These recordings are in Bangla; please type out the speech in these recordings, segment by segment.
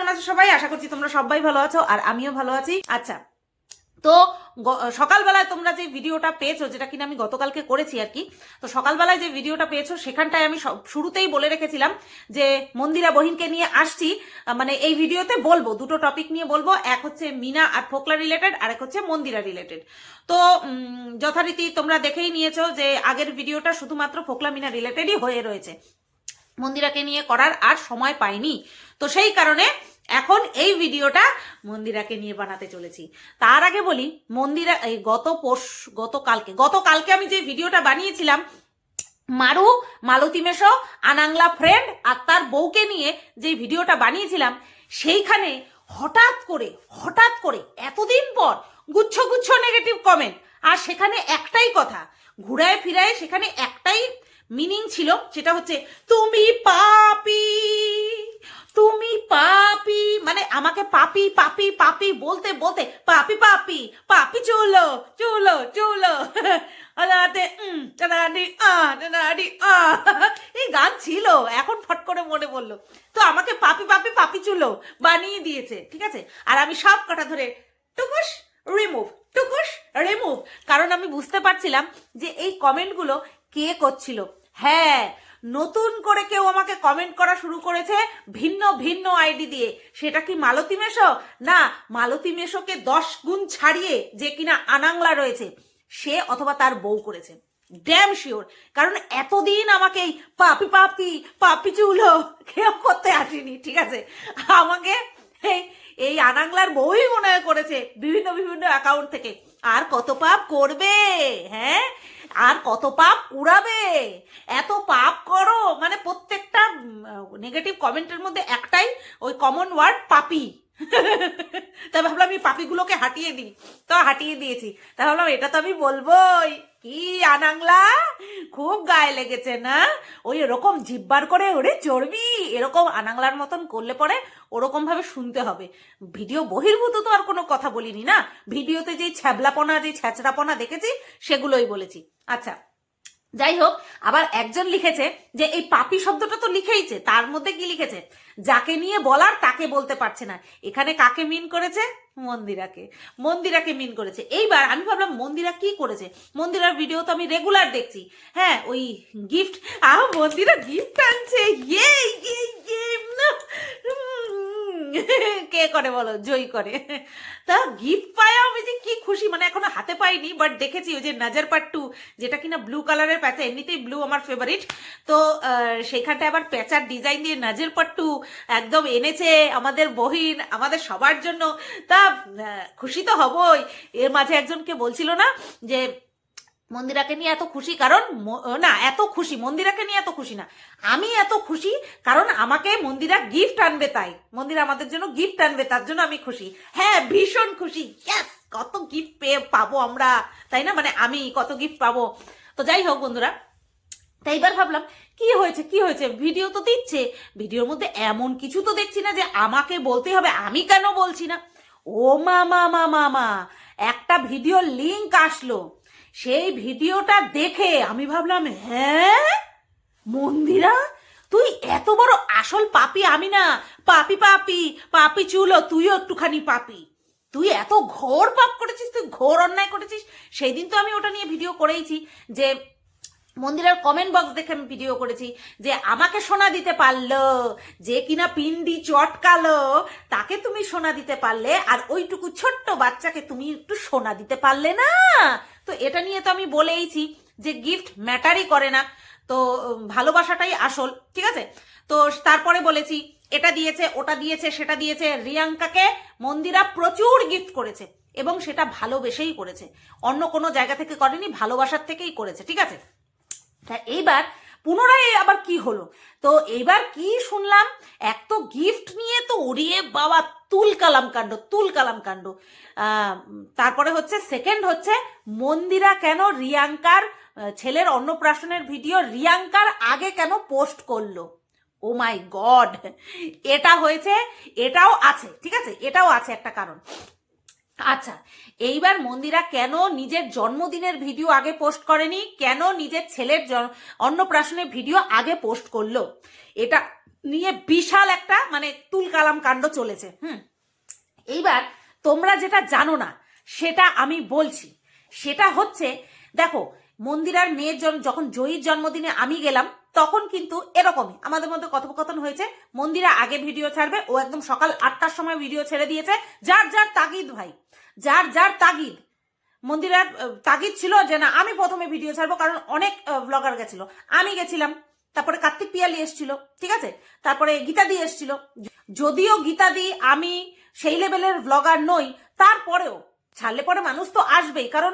আছো সবাই? আশা করছি তোমরা সবাই ভালো আছো আর আমিও ভালো আছি। আচ্ছা, তো সকালবেলায় তোমরা যে ভিডিওটা পেয়েছো, যেটা কিনা আমি গতকালকে করেছি আর কি, তো সকালবেলায় যে ভিডিওটা পেয়েছো সেখানটায় আমি শুরুতেই বলে রেখেছিলাম যে মন্দিরা বহিনকে নিয়ে আসছি। মানে এই ভিডিওতে বলবো, দুটো টপিক নিয়ে বলবো, এক হচ্ছে মিনা আর ফোকলা রিলেটেড, আর এক হচ্ছে মন্দিরা রিলেটেড। তো যথারীতি তোমরা দেখেই নিয়েছো যে আগের ভিডিওটা শুধুমাত্র ফোকলা মিনা রিলেটেডই হয়ে রয়েছে, মন্দিরাকে নিয়ে করার আর সময় পাইনি। তো সেই কারণে এখন এই ভিডিওটা মন্দিরাকে নিয়ে বানাতে চলেছি। তার আগে বলি, মন্দিরা এই গতকালকে আমি যে ভিডিওটা বানিয়েছিলাম মারু, মালতী মেশো, আনাংলা ফ্রেন্ড আর তার বউকে নিয়ে যে ভিডিওটা বানিয়েছিলাম, সেইখানে হঠাৎ করে এতদিন পর গুচ্ছ গুচ্ছ নেগেটিভ কমেন্ট, আর সেখানে একটাই কথা ঘুরায় ফিরায়, সেখানে একটাই মিনিং ছিল, সেটা হচ্ছে তুমি পাপী, তুমি পাপী। মানে আমাকে পাপী পাপী পাপী বলতে বলতে পাপী পাপী পাপী চুলো চুলো চুলো এই গান ছিল, এখন ফট করে মনে পড়লো। তো আমাকে পাপী পাপী পাপী চুলো বানিয়ে দিয়েছে, ঠিক আছে। আর আমি সব কটা ধরে টুকুস রিমুভ, টুকুস রিমুভ, কারণ আমি বুঝতে পারছিলাম যে এই কমেন্টগুলো কে করছিল। হ্যাঁ, নতুন করে কেউ আমাকে কমেন্ট করা শুরু করেছে ভিন্ন ভিন্ন আইডি দিয়ে। সেটা কি মালতী মেশো? না, মালতী মেশোকে 10 গুণ ছাড়িয়ে যে কিনা আনাংলা রয়েছে সে অথবা তার বউ করেছে, ড্যাম শিওর। কারণ এতদিন আমাকে এই পাপি পাপি পাপি চুলো কেউ করতে আসেনি, ঠিক আছে। আমাকে এই আনাংলার বউই মনে হয় করেছে বিভিন্ন বিভিন্ন অ্যাকাউন্ট থেকে। আর কত পাপ করবে, হ্যাঁ, আর কত পাপ কুড়াবে, এত পাপ করো। মানে প্রত্যেকটা নেগেটিভ কমেন্টের মধ্যে একটাই ওই কমন ওয়ার্ড পাপি। তাই ভাবলাম আমি পাপিগুলোকে হাঁটিয়ে দিই, তো হাঁটিয়ে দিয়েছি। তাই ভাবলাম এটা তো আমি বলবোই। কি আনাংলা, খুব গায়ে লেগেছে না? ওই এরকম জিব্বার করে ওরে চড়বি, এরকম আনাংলার মতন করলে পরে ওরকম ভাবে শুনতে হবে। ভিডিও বহির্ভূত তো আর কোনো কথা বলিনি না, ভিডিওতে যেই ছ্যাবলাপনা, যেই ছ্যাচড়াপনা দেখেছি সেগুলোই বলেছি। আচ্ছা, যাই হোক, আবার একজন লিখেছে যে এই পাপি শব্দটা তো লিখেইছে, তার মধ্যে কি লিখেছে, যাকে নিয়ে বলার তাকে বলতে পারছে না। এখানে কাকে মিন করেছে? মন্দিরাকে মিন করেছে। এইবার আমি ভাবলাম মন্দিরা কি করেছে, মন্দিরার ভিডিও তো আমি রেগুলার দেখছি। হ্যাঁ, ওই গিফট, মন্দিরা গিফট আনছে, ইয়ে ইয়ে ইয়ে, কে করে বলো? জয় করে। তা গিফট পায় আমি যে কি খুশি, মানে এখনো হাতে পাইনি, বাট দেখেছি ওই যে নাজার পাট্টু, যেটা কিনা ব্লু কালারের প্যাঁচা, এমনিতেই ব্লু আমার ফেভারিট, তো সেইখানটায় আবার প্যাঁচার ডিজাইন দিয়ে নাজের পাট্টু একদম এনেছে আমাদের বহিন, আমাদের সবার জন্য। তা খুশি তো হবই। এর মাঝে একজনকে বলছিল না যে মন্দিরাকে নিয়ে এত খুশি, কারণ না, এত খুশি মন্দিরাকে নিয়ে এত খুশি না, আমি এত খুশি কারণ আমাকে মন্দিরা গিফট আনবে, তাই মন্দিরা আমাদের জন্য গিফট আনবে, তার জন্য আমি খুশি। হ্যাঁ, ভীষণ খুশি। কত গিফট পাবো আমরা, তাই না? মানে আমি কত গিফট পাবো। তো যাই হোক বন্ধুরা, তাই এবার ভাবলাম কি হয়েছে, ভিডিও তো দিচ্ছে, ভিডিওর মধ্যে এমন কিছু তো দেখছি না যে আমাকে বলতে হবে, আমি কেন বলছি না। ও মা, একটা ভিডিও লিংক আসলো, সেই ভিডিওটা দেখে আমি ভাবলাম, হ্যাঁ মন্দিরা তুই এত বড় আসল পাপি, আমি না পাপি পাপি পাপি চুলো, তুইও একটুখানি পাপি, তুই এত ঘোর পাপ করেছিস, তুই ঘোর অন্যায় করেছিস। সেই দিন তো আমি ওটা নিয়ে ভিডিও করেইছি, যে মন্দিরের কমেন্ট বক্স দেখে আমি ভিডিও করেছি যে আমাকে সোনা দিতে পারলো, যে কিনা পিন্ডি চটকালো তাকে তুমি সোনা দিতে পারলে, আর ওইটুকু ছোট্ট বাচ্চাকে তুমি একটু সোনা দিতে পারলে না। তো এটা নিয়ে তো আমি বলেইছি যে গিফট ম্যাটারই করে না, তো ভালোবাসাটাই আসল, ঠিক আছে। তো তারপরে বলেছি এটা দিয়েছে, ওটা দিয়েছে, সেটা দিয়েছে। রিয়াঙ্কাকে মন্দিরা প্রচুর গিফট করেছে এবং সেটা ভালোবেসেই করেছে, অন্য কোনো জায়গা থেকে করেনি, ভালোবাসার থেকেই করেছে, ঠিক আছে। এইবার পুনরায় আবার কি হলো, তো এইবার কি শুনলাম, এক তো গিফট নিয়ে তো ওরিয়ে বাবা তুল কালাম কাণ্ড। তারপরে হচ্ছে সেকেন্ড হচ্ছে মন্দিরা কেন রিয়াঙ্কার ছেলের অন্নপ্রাশনের ভিডিও রিয়াঙ্কার আগে কেন পোস্ট করলো। ও মাই গড, এটা হয়েছে, এটাও আছে, ঠিক আছে, এটাও আছে একটা কারণ। আচ্ছা, এইবার মন্দিরা কেন নিজের জন্মদিনের ভিডিও আগে পোস্ট করেনি, কেন নিজের ছেলের অন্নপ্রাশনের ভিডিও আগে পোস্ট করলো, এটা নিয়ে বিশাল একটা মানে তুলকালাম কাণ্ড চলেছে। এইবার তোমরা যেটা জানো না সেটা আমি বলছি, সেটা হচ্ছে দেখো মন্দিরার মেয়ের যখন জয়ীর জন্মদিনে আমি গেলাম তখন কিন্তু এরকমই আমাদের মধ্যে কথোপকথন হয়েছে। মন্দিরা আগে ভিডিও ছাড়বে, ও একদম সকাল 8টার সময় ভিডিও ছেড়ে দিয়েছে। যার যার তাগিদ ভাই, যার যার তাগিদ। মন্দিরার তাগিদ ছিল যে না আমি প্রথমে ভিডিও ছাড়বো, কারণ অনেক ব্লগার গেছিল, আমি গেছিলাম, তারপরে কার্তিক পিয়ালি এসছিল, ঠিক আছে, তারপরে গীতাদি এসছিল। যদিও গীতাদি আমি সেই লেভেলের ব্লগার নই, তারপরেও ছাড়লে পরে মানুষ তো আসবেই, কারণ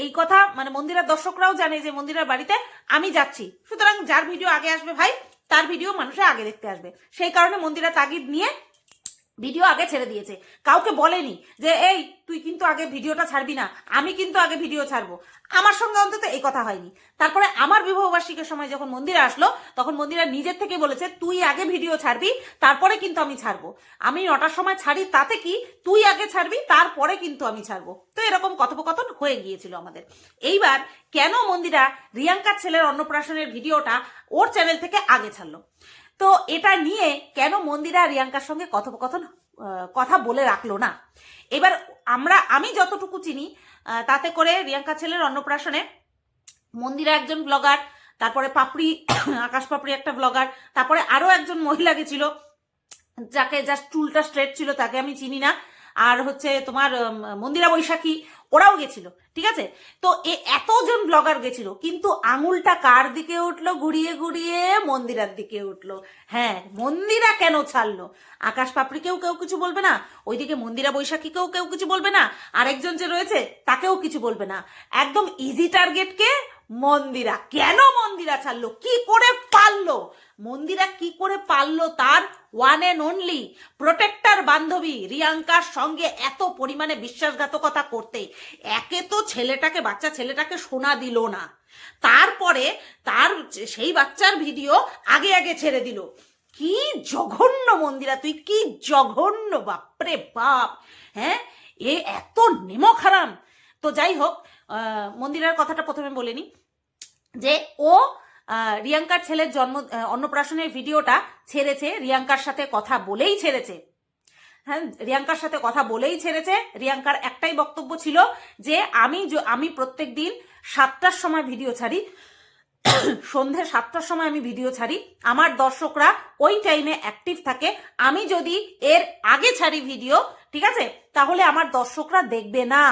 এই কথা মানে মন্দিরের দর্শকরাও জানে যে মন্দিরের বাড়িতে আমি যাচ্ছি, সুতরাং যার ভিডিও আগে আসবে ভাই তার ভিডিও মানুষে আগে দেখতে আসবে। সেই কারণে মন্দিরা তাগিদ নিয়ে ভিডিও আগে ছেড়ে দিয়েছে, কাউকে বলেনি যে এই তুই কিন্তু আগে ভিডিওটা ছাড়বি না, আমি কিন্তু আগে ভিডিও ছাড়বো। আমার সঙ্গে অন্তত এই কথা হয়নি। তারপরে আমার বিবাহবার্ষিকীর সময় যখন মন্দিরে আসলো তখন মন্দিরা নিজের থেকে বলেছে তুই আগে ভিডিও ছাড়বি তারপরে কিন্তু আমি ছাড়বো, আমি 9টার সময় ছাড়ি তাতে কি, তুই আগে ছাড়বি তারপরে কিন্তু আমি ছাড়বো। তো এরকম কথোপকথন হয়ে গিয়েছিল আমাদের। এইবার কেন মন্দিরা রিয়াঙ্কার ছেলের অন্নপ্রাশনের ভিডিওটা ওর চ্যানেল থেকে আগে ছাড়লো, তো এটা নিয়ে কেন মন্দিরা রিয়াঙ্কার সঙ্গে কথোপকথন কথা বলে রাখলো না। এবার আমি যতটুকু চিনি তাতে করে রিয়াঙ্কা ছেলের অন্নপ্রাশনে মন্দিরা একজন ব্লগার, তারপরে পাপড়ি আকাশ পাপড়ি একটা ব্লগার, তারপরে আরো একজন মহিলা গেছিল যাকে জাস্ট চুলটা স্ট্রেট ছিল, তাকে আমি চিনি না, আর হচ্ছে তোমার মন্দিরা বৈশাখী, ওরাও গেছিল, ঠিক আছে। তো এতজন ব্লগার গেছিল, কিন্তু আঙুলটা কার দিকে উঠলো, ঘুরিয়ে ঘুরিয়ে মন্দিরার দিকে উঠলো। হ্যাঁ, মন্দিরা কেন ছাড়লো? আকাশ পাপড়িকেও কেউ কিছু বলবে না, ওইদিকে মন্দিরা বৈশাখীকেও কেউ কিছু বলবে না, আরেকজন যে রয়েছে তাকেও কিছু বলবে না। একদম ইজি টার্গেটকে মন্দিরা। কেন মন্দিরা ছাড়লো? কি করে পারলো মন্দিরা, কি করে পারলো তার ওয়ান অ্যান্ড অনলি প্রোটেক্টর বান্ধবী রিয়াঙ্কার সঙ্গে এত পরিমাণে বিশ্বাসঘাতকতা করতে? একে তো বাচ্চা ছেলেটাকে শোনা দিল না, তারপরে তার সেই বাচ্চার ভিডিও আগে আগে ছেড়ে দিল। কি জঘন্য মন্দিরা, তুই কি জঘন্য, বাপরে বাপ। হ্যাঁ, এত নেমো খারাম। তো যাই হোক, মন্দিরার কথাটা প্রথমে বলেনি যে ও রিয়াঙ্কার ছেলের অন্নপ্রাশনের ভিডিওটা ছেড়েছে রিয়াঙ্কার সাথে কথা বলেই ছেড়েছে। হ্যাঁ, রিয়াঙ্কার সাথে কথা বলেই ছেড়েছে। রিয়াঙ্কার একটাই বক্তব্য ছিল যে আমি প্রত্যেক দিন 7টার সময় ভিডিও ছাড়ি, সন্ধ্যে 7টার সময় আমি ভিডিও ছাড়ি, আমার দর্শকরা ওই টাইমে অ্যাক্টিভ থাকে, আমি যদি এর আগে ছাড়ি ভিডিও, ঠিক আছে, তাহলে আমার দর্শকরা দেখবে না,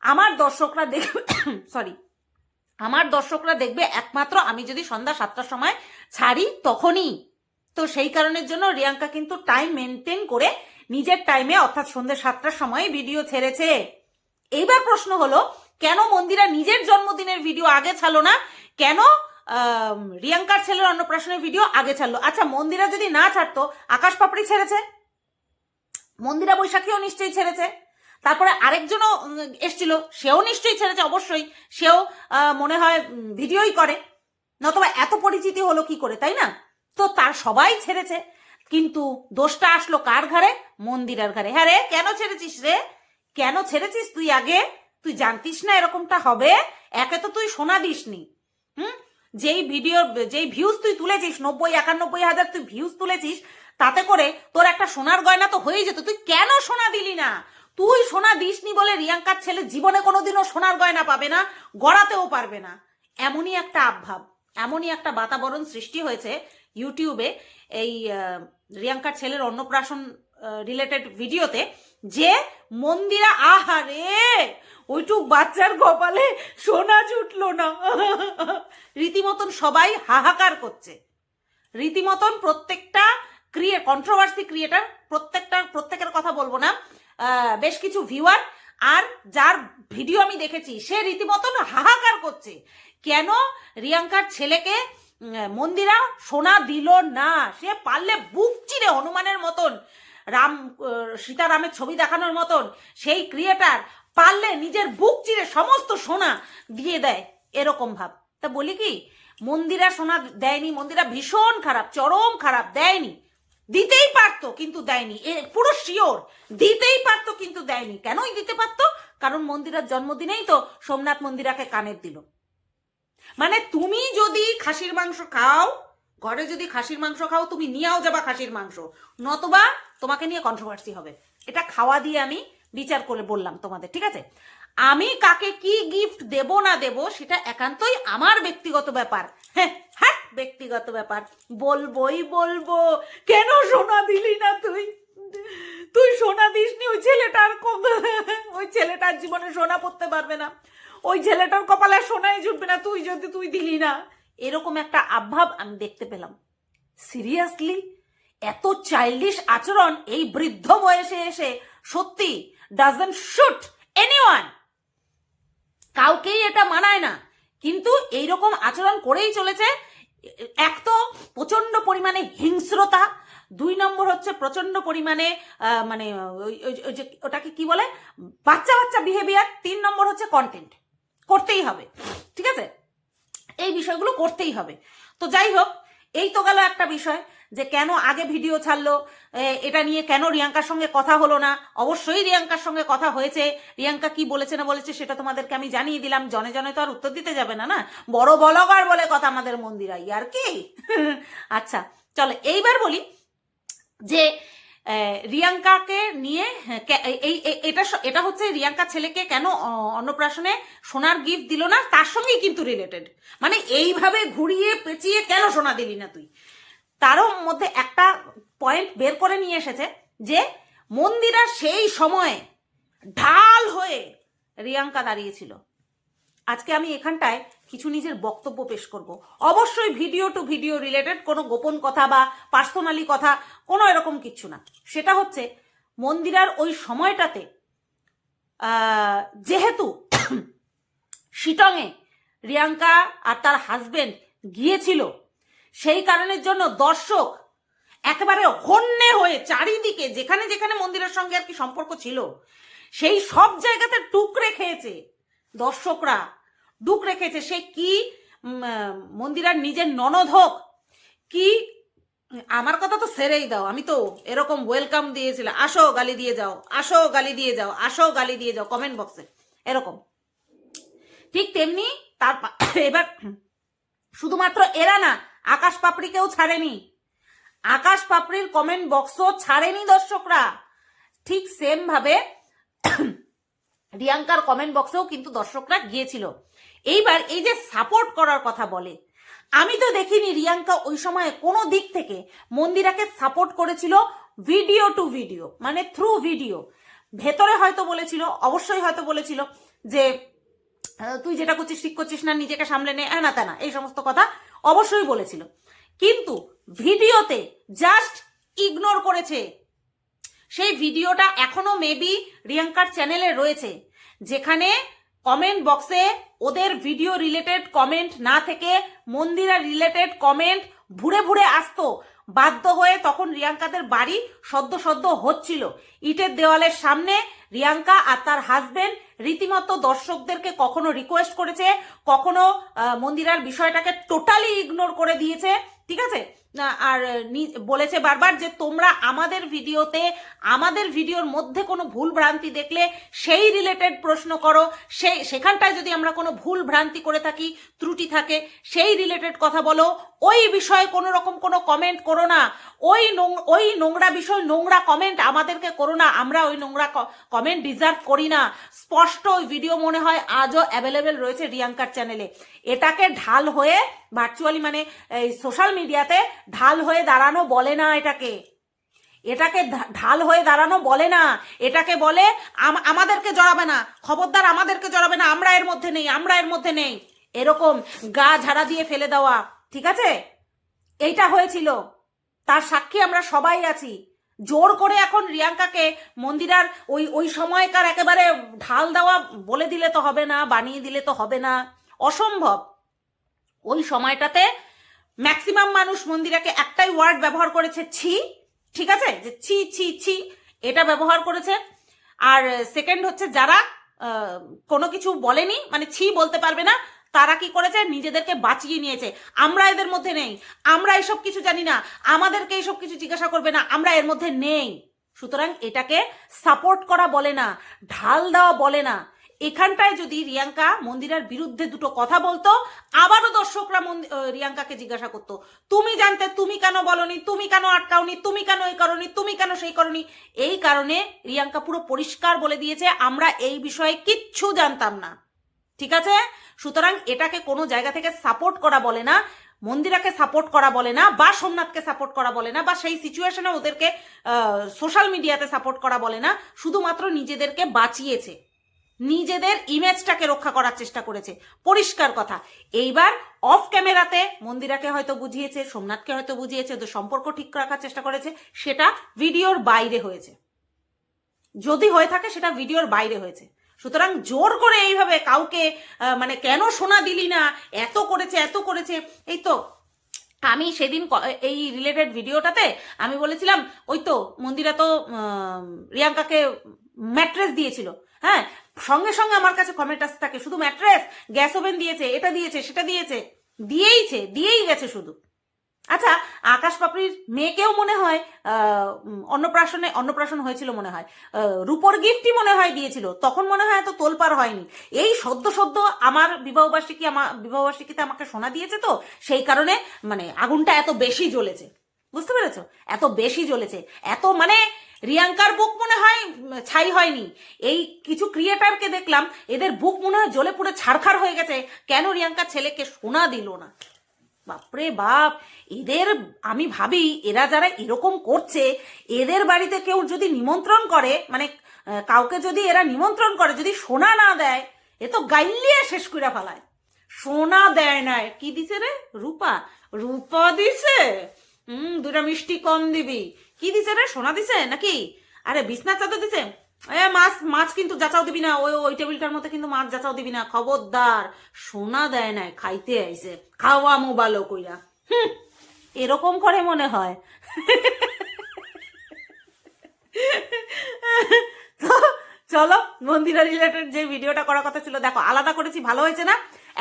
আমার দর্শকরা দেখবে আমার দর্শকরা দেখবে একমাত্র আমি যদি সন্ধ্যা 7টার সময় ছাড়ি তখনই। তো সেই কারণের জন্য রিয়াঙ্কা কিন্তু টাইম মেনটেন করে নিজের টাইমে অর্থাৎ সন্ধ্যে 7টার সময় ভিডিও ছেড়েছে। এইবার প্রশ্ন হলো কেন মন্দিরা নিজের জন্মদিনের ভিডিও আগে ছাড়লো না, কেন রিয়াঙ্কার ছেলের অন্নপ্রাশনের ভিডিও আগে ছাড়লো? আচ্ছা, মন্দিরা যদি না ছাড়তো আকাশ পাপড়ি ছেড়েছে, মন্দিরা বৈশাখীও নিশ্চয়ই ছেড়েছে, তারপরে আরেকজনও এসছিল, সেও নিশ্চয়ই ছেড়েছে, অবশ্যই সেও মনে হয় ভিডিওই করে, নতবা এত পরিচিতি হলো কি করে, তাই না? তো তার সবাই ছেড়েছে, কিন্তু দোষটা আসলো কার ঘাড়ে? মন্দিরার ঘাড়ে। হ্যাঁ রে, কেন ছেড়েছিস রে, কেন ছেড়েছিস তুই আগে? তুই জানতিস না এরকমটা হবে? একে তো তুই শোনা দিসনি, যেই ভিউজ তুই তুলেছিস, 90-91 হাজার তুই ভিউজ তুলেছিস, তাতে করে তোর একটা সোনার গয়না তো হয়েই যেত, তুই কেন সোনা দিলি না? তুই সোনা দিসনি বলে রিয়াঙ্কার ছেলে জীবনে কোনোদিনও সোনার গয়না পাবে না, গড়াতেও পারবে না। এমনই একটা আবভাব, এমনই একটা বাতাবরণ সৃষ্টি হয়েছে ইউটিউবে এই রিয়াঙ্কার ছেলের অন্নপ্রাশন রিলেটেড ভিডিওতে, যে মন্দিরা আহারে ওইটুক বাচ্চার কপালে সোনা জুটলো না, রীতিমতন সবাই হাহাকার করছে, রীতিমতন প্রত্যেকটা কন্ট্রোভার্সি ক্রিয়েটার, প্রত্যেকের কথা বলবো না, বেশ কিছু ভিউয়ার আর যার ভিডিও আমি দেখেছি সে রীতিমতন হাহাকার করছে, কেন রিয়াঙ্কার ছেলেকে মন্দিরা সোনা দিল না? সে পারলে বুক চিরে হনুমানের মতন, সীতারামের ছবি দেখানোর মতন সেই ক্রিয়েটার পারলে নিজের বুক চিরে সমস্ত সোনা দিয়ে দেয়, এরকম ভাব। তা বলি কি, মন্দিরা সোনা দেয়নি, মন্দিরা ভীষণ খারাপ, চরম খারাপ, দেয়নি, দিতেই পারতো কিন্তু দেয়নি, পুরো শিওর দিতেই পারতো কিন্তু দেয়নি। কেনই দিতে পারতো? কারণ মন্দিরার জন্মদিনেই তো সোমনাথ মন্দিরাকে কানের দিল। মানে তুমি যদি খাসির মাংস খাও, ঘরে যদি খাসির মাংস খাও তুমি নিয়েও যাবা খাসির মাংস, নতবা তোমাকে নিয়ে কন্ট্রোভার্সি হবে। এটা খাওয়া দিয়ে আমি বিচার করে বললাম তোমাদের, ঠিক আছে? আমি কাকে কি গিফট দেব না দেব সেটা একান্তই আমার ব্যক্তিগত ব্যাপার। হ্যাঁ হ্যাঁ, ব্যক্তিগত ব্যাপার, বলবোই বলবো। কেন সোনা দিলি না তুই? তুই সোনা দিসনি, ওই ছেলেটার ওই ছেলেটার জীবনে সোনা পড়তে পারবে না, ওই ছেলেটার কপালে সোনাই জুটবে না, তুই দিলি না, এরকম একটা আভাব আমি দেখতে পেলাম। সিরিয়াসলি এত চাইল্ডিশ আচরণ এই বৃদ্ধ বয়সে এসে সত্যি ডাজন্ট শুট এনিওয়ান, কাউকেই এটা মানায় না, কিন্তু এইরকম আচরণ করেই চলেছে। এক তো প্রচন্ড পরিমাণে হিংস্রতা, 2 নম্বর হচ্ছে প্রচন্ড পরিমাণে মানে ওই যে ওটাকে কি বলে, বাচ্চা বাচ্চা বিহেভিয়ার, 3 নম্বর হচ্ছে কন্টেন্ট করতেই হবে, ঠিক আছে? এই বিষয়গুলো করতেই হবে। তো যাই হোক, এই তো গেল একটা বিষয় যে কেন আগে ভিডিও ছাড়লো, এটা নিয়ে কেন রিয়াঙ্কার সঙ্গে কথা হলো না। অবশ্যই রিয়াঙ্কার সঙ্গে কথা হয়েছে, রিয়াঙ্কা কি বলেছে না বলেছে সেটা তোমাদেরকে আমি জানিয়ে দিলাম। জনে জনে তো আর উত্তর দিতে যাবে না, না বড় বলগার বলে কথা আমাদের মন্দিরা, আর কি। আচ্ছা চলো এইবার বলি যে রিয়াঙ্কাকে নিয়ে এটা হচ্ছে রিয়াঙ্কা ছেলেকে কেন অন্নপ্রাশনে সোনার গিফট দিল না, তার সঙ্গেই কিন্তু রিলেটেড। মানে এইভাবে ঘুরিয়ে পেঁচিয়ে কেন সোনা দিলি না তুই, তারও মধ্যে একটা পয়েন্ট বের করে নিয়ে এসেছে যে মন্দিরা সেই সময় ঢাল হয়ে রিয়াঙ্কা দাঁড়িয়েছিল। আজকে আমি এখানটায় কিছু নিজের বক্তব্য পেশ করব, অবশ্যই ভিডিও টু ভিডিও রিলেটেড, কোনো গোপন কথা বা পার্সোনালি কথা কোনো এরকম কিচ্ছু না। সেটা হচ্ছে মন্দিরার ওই সময়টাতে যেহেতু শিটংয়ে রিয়াঙ্কা আর তার হাজবেন্ড গিয়েছিল, সেই কারণের জন্য দর্শক একেবারে হন্যে হয়ে চারিদিকে যেখানে যেখানে মন্দিরের সঙ্গে আর কি সম্পর্ক ছিল সেই সব জায়গাতে টুকরে খেয়েছে, দর্শকরা ডুক রেখেছে। সে কি মন্দিরার নিজের ননদ হোক কি, আমার কথা তো সেরেই দাও, আমি তো এরকম ওয়েলকাম দিয়েছিলাম, আসো গালি দিয়ে যাও, আসো গালি দিয়ে যাও, আসো গালি দিয়ে যাও কমেন্ট বক্সে, এরকম। ঠিক তেমনি তার এবার শুধুমাত্র এরা না, আকাশ পাপড়িকেও ছাড়েনি, আকাশ পাপড়ির কমেন্ট বক্সও ছাড়েনি দর্শকরা। ঠিক সেম ভাবে রিয়াঙ্কার কমেন্ট বক্সেও কিন্তু দর্শকরা গিয়েছিল। এইবার এই যে সাপোর্ট করার কথা বলে, আমি তো দেখিনি রিয়াঙ্কা ওই সময় কোনো দিক থেকে মন্দিরাকে সাপোর্ট করেছিল ভিডিও টু ভিডিও, মানে থ্রু ভিডিও। ভেতরে হয়তো বলেছিল, অবশ্যই হয়তো বলেছিল যে তুই যেটা করছিস ঠিক করছিস না, নিজেকে সামলে নে, না তা না, এই সমস্ত কথা অবশ্যই বলেছিল, কিন্তু ভিডিওতে জাস্ট ইগনোর করেছে। সেই ভিডিওটা এখনো মেবি রিয়াঙ্কার চ্যানেলে রয়েছে, যেখানে কমেন্ট বক্সে ওদের ভিডিও রিলেটেড কমেন্ট না থেকে মন্দিরা রিলেটেড কমেন্ট ভুরে ভুরে আসতো। বাধ্য হয়ে তখন রিয়াঙ্কাদের বাড়ি সদ্য হচ্ছিল, ইটের দেওয়ালের সামনে রিয়াঙ্কা আর তার হাজবেন্ড রীতিমতো দর্শকদেরকে কখনো রিকোয়েস্ট করেছে, কখনো মন্দিরার বিষয়টাকে টোটালি ইগনোর করে দিয়েছে, ঠিক আছে? আর বলেছে বারবার যে তোমরা আমাদের ভিডিওতে আমাদের ভিডিওর মধ্যে কোনো ভুল ভ্রান্তি দেখলে সেই রিলেটেড প্রশ্ন করো, সেখানটায় যদি আমরা কোনো ভুল ভ্রান্তি করে থাকি, ত্রুটি থাকে, সেই রিলেটেড কথা বলো, ওই বিষয়ে কোনো রকম কোনো কমেন্ট করো না, ওই নোংরা বিষয় নোংরা কমেন্ট আমাদেরকে করো না, আমরা ওই নোংরা কমেন্ট ডিজার্ভ করি না। স্পষ্ট ওই ভিডিও মনে হয় আজও অ্যাভেলেবেল রয়েছে রিয়াঙ্কার চ্যানেলে। এটাকে ঢাল হয়ে ভার্চুয়ালি মানে এই সোশ্যাল মিডিয়াতে ঢাল হয়ে দাঁড়ানো বলে না, এটাকে ঢাল হয়ে দাঁড়ানো বলে না, এটাকে বলে আমাদেরকে জড়াবে না, খবরদার আমাদেরকে জড়াবে না, আমরা এর মধ্যে নেই, এরকম গা ঝাড়া দিয়ে ফেলে দেওয়া, ঠিক আছে? এইটা হয়েছিল, তার সাক্ষী আমরা সবাই আছি। জোর করে এখন রিয়াঙ্কাকে মন্দিরার ওই সময়কার একেবারে ঢাল দেওয়া বলে দিলে তো হবে না, বানিয়ে দিলে তো হবে না, অসম্ভব। ওই সময়টাতে ম্যাক্সিমাম মানুষ মন্দিরাকে একটাই ওয়ার্ড ব্যবহার করেছে, ছি, ঠিক আছে? যে ছি ছি ছি এটা ব্যবহার করেছে। আর সেকেন্ড হচ্ছে যারা কোনো কিছু বলেনি, মানে ছি বলতে পারবে না, তারা কি করেছে, নিজেদেরকে বাঁচিয়ে নিয়েছে, আমরা এদের মধ্যে নেই, আমরা এসব কিছু জানি না, আমাদেরকে এসব কিছু জিজ্ঞাসা করবে না, আমরা এর মধ্যে নেই। সুতরাং এটাকে সাপোর্ট করা বলে না, ঢাল দেওয়া বলে না, এখানটায় যদি রিয়াঙ্কা মন্দিরার বিরুদ্ধে দুটো কথা বলতো, আবারও দর্শকরা রিয়াঙ্কাকে জিজ্ঞাসা করতো, তুমি জানতে, তুমি কেন বলনি, তুমি কেন আটকাওনি, তুমি কেন এই করনি, তুমি কেন সেই করনি। এই কারণে রিয়াঙ্কা পুরো পরিষ্কার বলে দিয়েছে, আমরা এই বিষয়ে কিচ্ছু জানতাম না। ঠিক আছে, সুতরাং এটাকে কোনো জায়গা থেকে সাপোর্ট করা বলে না, মন্দিরাকে সাপোর্ট করা বলে না, বা সোমনাথকে সাপোর্ট করা বলে না, বা সেই সিচুয়েশনে ওদেরকে সোশ্যাল মিডিয়াতে সাপোর্ট করা বলে না। শুধুমাত্র নিজেদেরকে বাঁচিয়েছে, নিজেদের ইমেজটাকে রক্ষা করার চেষ্টা করেছে, পরিষ্কার কথা। এইবার অফ ক্যামেরাতে মন্দিরাকে হয়তো বুঝিয়েছে, সোমনাথকে হয়তো বুঝিয়েছে, ওদের সম্পর্ক ঠিক রাখার চেষ্টা করেছে, সেটা ভিডিওর বাইরে হয়েছে। যদি হয়ে থাকে সেটা ভিডিওর বাইরে হয়েছে। সুতরাং জোর করে এইভাবে কাউকে মানে কেন সোনা দিলি না, এত করেছে এত করেছে। এই তো আমি সেদিন এই রিলেটেড ভিডিওটাতে আমি বলেছিলাম, ওই তো মন্দিরা তো রিয়াঙ্কাকে ম্যাট্রেস দিয়েছিল, হ্যাঁ, সঙ্গে সঙ্গে আমার কাছে কমেন্ট আসতে থাকে, শুধু ম্যাট্রেস, গ্যাস ওভেন দিয়েছে, এটা দিয়েছে, সেটা দিয়েছে, দিয়েই গেছে শুধু। আচ্ছা, আকাশ পাপড়ির মেয়েকেও মনে হয় অন্নপ্রাশন হয়েছিল মনে হয়, রূপর গিফটই মনে হয় দিয়েছিল, তখন মনে হয় এত তোলপাড় হয়নি। এই সদ্য আমার বিবাহবার্ষিকীতে আমাকে সোনা দিয়েছে, তো সেই কারণে মানে আগুনটা এত বেশি জ্বলেছে, বুঝতে পেরেছো? এত বেশি জ্বলেছে, এত মানে রিয়াঙ্কার বুক মনে হয় ছাই হয়নি। এই কিছু ক্রিয়েটারকে দেখলাম, এদের বুক মনে হয় জ্বলে পুরো ছারখার হয়ে গেছে, কেন রিয়াঙ্কার ছেলেকে সোনা দিল না। বাপরে বাপ, এদের আমি ভাবি এরা যারা এরকম করছে, এদের বাড়িতে কেউ যদি নিমন্ত্রণ করে, মানে কাউকে যদি এরা নিমন্ত্রণ করে, যদি সোনা না দেয়, এ তো গাইলিয়ে শেষ করে ফেলায়। সোনা দেয় না, কি দিছে রে? রূপা দিছে। দুটা মিষ্টি কম দিবি। কি দিছে রে? সোনা দিছে নাকি? আরে বিছনা চাদর দিছে। মাছ কিন্তু যাচাও দিবি না, ওই টেবিলটার মধ্যে কিন্তু মাছ যাচাও দিবি না, খবরদার। সোনা দেয় নাই, খাইতে আইছে, খাওয়া মু ভালো কইরা। এরকম করে মনে হয়। চলো, মন্দিরা রিলেটেড যে ভিডিওটা করার কথা ছিল, দেখো আলাদা করেছি, ভালো হয়েছে না?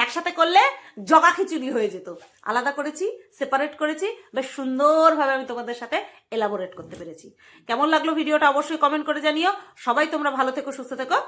একসাথে করলে জগা খিচুড়ি হয়ে যেত। আলাদা করেছি, সেপারেট করেছি, বেশ সুন্দরভাবে আমি তোমাদের সাথে এলাবোরেট করতে পেরেছি। কেমন লাগলো ভিডিওটা অবশ্যই কমেন্ট করে জানিও। সবাই তোমরা ভালো থেকো, সুস্থ থেকো।